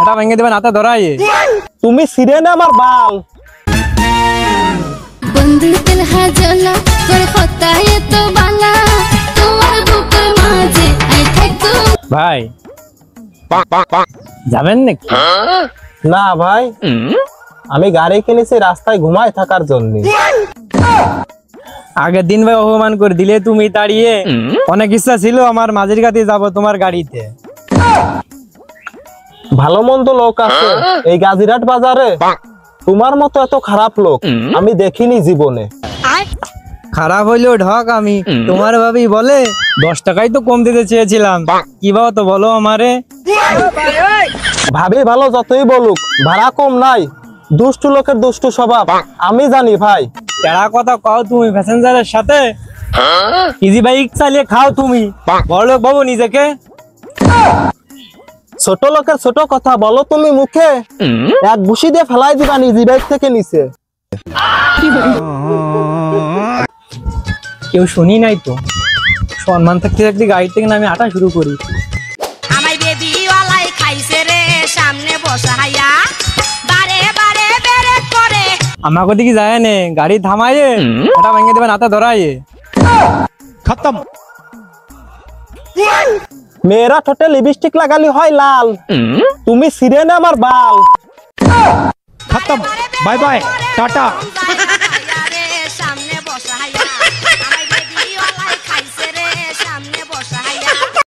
এটা ভেঙে দেবেন হাতে ধরাই। তুমি ছিঁড়ে না আমার বাল। बंदी दिल है जला कर होता है तो बाला তোমার বুকের মাঝে আই থাকবো। ভাই যাবেন নাকি? না ভাই, আমি গাড়ি কিনেছি রাস্তায় ঘুমায় থাকার জন্য। আগের দিন ভাই অপমান করে দিলে তুমি তাড়িয়ে। অনেক ইচ্ছা ছিল আমার মাঝের কাছে যাব তোমার গাড়িতে। ভালো মন্দ লোক আছে এই গাজীরহাট বাজারে, তোমার মতো এত খারাপ লোক আমি দেখিনি জীবনে। খারাপ হইলেও ঢক আমি তোমার ভাবি বলে 10 টাকাই তো কম দিতে চেয়েছিলাম, কি বাবা তো বলো আমারে। ভাবি ভালো যতই বলুক, ভাড়া কম নাই। দুষ্টু লোকের দুষ্টু স্বভাব আমি জানি ভাই। তেরা কথা কও তুমি প্যাসেঞ্জারের সাথে, ইজি বাইক চালিয়ে খাও তুমি, বড় লোক বাবু নিজেকে। ছোট লোকের ছোট কথা বলো তুমি মুখে, এক ঘুষি দিয়ে ফেলাই দিবা নিজি বাইক থেকে নিচে। কেউ শুনি নাই তো, সম্মান থাকতে থাকতে গাড়ি থেকে নামে হাঁটা শুরু করি। আমায় বেবি ওয়ালাই খাইছে রে সামনে বসাইয়া বারে বারে বেরে করে। আমাকে দিকে যায় নে, গাড়ি থামাইয়ে এটা ভেঙে দেবেন হাতে ধরাই। खत्म। মেয়েরা ঠোঁটে লিপস্টিক লাগালি হয় লাল, তুমি ছিঁড়ে না আমার বাল। खत्म। Bye bye Tata.